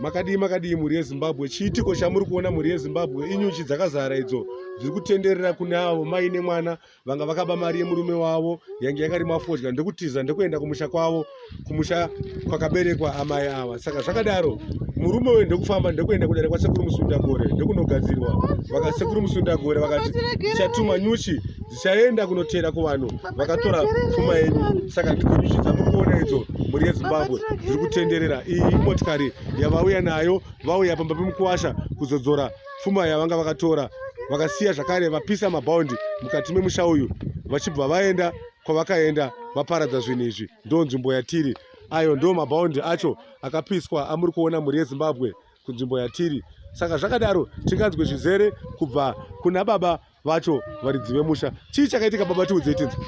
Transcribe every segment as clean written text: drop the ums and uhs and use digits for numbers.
makadii mhuri yeZimbabwe. Chiitiko chamuri kuona mhuri yeZimbabwe inyuchi dzakazara idzo dziri kutenderera kune avo maine mwana vanga vakaba mari yemurume wavo yange yakarima fodya ndokutiza ndokuenda kumusha kwavo, kumusha kwakaberekwa amai ava. Saka zvakadaro murume uyu ndokufamba ndokuenda kudare kwasekuru Musundagore ndokunogadzirwa. Vakasekuru Musundagore vakati tichatuma nyuchi dzichaenda kunotera kuvanhu vakatora pfuma yenyu. Saka ndiko nyuchi dzamuri kuona idzo mhuri yeZimbabwe dziri kutenderera. Iyi motikari yavauya nayo, vauya pamba pemukuwasha kuzodzora pfuma yavanga vakatora, vakasiya zvakare vapisa mabhaundi mukati memusha uyu, vachibva vaenda kwavakaenda vaparadza zvinhu izvi. Ndo nzvimbo yatiri, ayo ndo mabhaundi acho akapiswa amuri kuona mhuri yeZimbabwe kunzvimbo yatiri. Saka zvakadaro tinganzwe zvizere kubva kuna baba vacho varidzi vemusha. Chii chakaitika baba, tiudze tinzwe.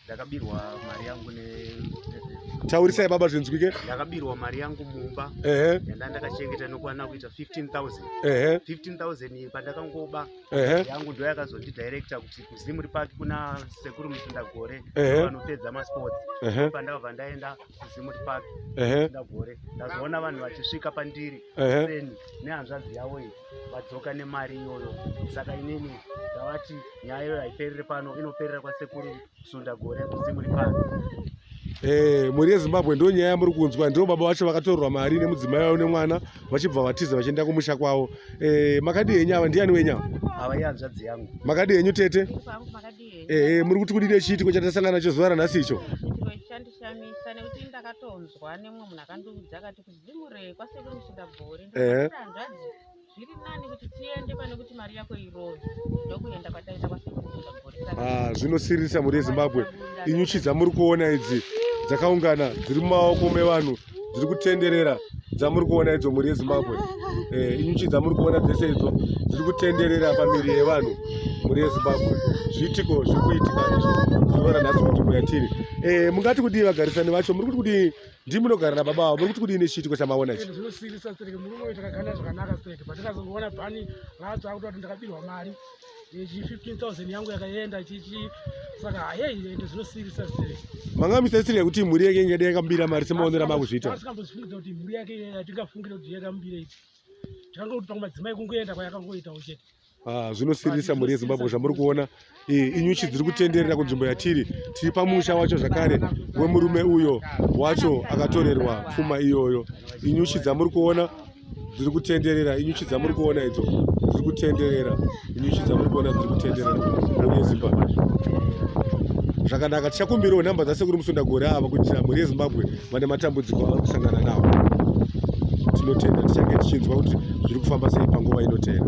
Ndakabirwa mari yangu taurisai baba zvinzwike. Ndakabirwa mari yangu mumba yanda ndakachengeta nokwana kuita 15,000. 15,000 pandakangoba yangu ndo yakazondidirecta kuti kuZimuri Park kuna sekuru Musundagore vanopedza masports. Pandakabva ndaenda kuZimuri Park Musundagore ndazoona vanhu vachisvika pandiri seni nehanzvadzi yavo vadzoka nemari iyoyo. Saka inini ndavati nyaya iyoyo haiperere pano, inoperera kwasekuru Musundagore kuZimuri Park. Mhuri yeZimbabwe ndo nyaya muri kunzwa, ndo baba vacho vakatorwa mari nemudzimai wavo nemwana vachibva vatiza vachienda kumusha kwavo. Makadi henyu ava ndiani wenyu ava? Ava ihanzvadzi yangu. Makadi henyu tete? Muri kuti kudii chiitiko chatasangana nacho zuva ranhasi icho? Chandishamisa nekuti ndakatonzwa nemumwe munhu akandiudza akati kuZimuri kwasekuru Musundagore hanzvadzi zviri nani kuti tiende pane kuti mari yako irove, ndokuenda kwataenda kwasekuru Musundagore. Zvinosirisa mhuri yeZimbabwe. Inyuchi dzamuri kuona idzi dzakaungana dziri mumaoko mevanhu dziri kutenderera dzamuri kuona idzo mhuri yeZimbabwe. Inyuchi dzamuri kuona dzese idzo dziri kutenderera pamiri yevanhu mhuri yeZimbabwe. Zviitiko zviri kuitika zuva ranhasi kunzvimbo yatiri. Mungati kudii vagarisani vacho? Muri kuti kudii? Ndii munogara nababa vavo, muri kuti kudii nechiitiko chamaona ichi? Zvinosirisa sereke, murume uyu takagara zvakanaka sereke. Patakazongoona bhani radzo akuti ndakabirwa mari 15,000 yangu yakaenda chichi, saka ende zvinosirisa sereke. Mangamisa sereke kuti mhuri yake ingade yakambira mari semaonera makuzviita? Asikambozvifungidza kuti mhuri yake yatingafungira kuti yakambira ichi. Tikangoti pamadzimai kungoenda kwayakangoitawo chete. Zvinosirisa mhuri yeZimbabwe zvamuri kuona. Inyuchi dziri kutenderera kunzvimbo yatiri. Tiri pamusha wacho zvakare wemurume uyo wacho akatorerwa pfuma iyoyo. Inyuchi dzamuri kuona dziri kutenderera, inyuchi dzamuri kuona idzo dziri kutenderera, inyuchi dzamuri kuona dziri kutenderera mhuri yeZimbabwe. Zvakanaka, tichakumbirawo nhamba dzasekuru Musundagore ava kuitira mhuri yeZimbabwe vane matambudziko avari kusangana nawo. Tinotenda tichange tichinzwa kuti zviri kufamba sei panguva inotevera.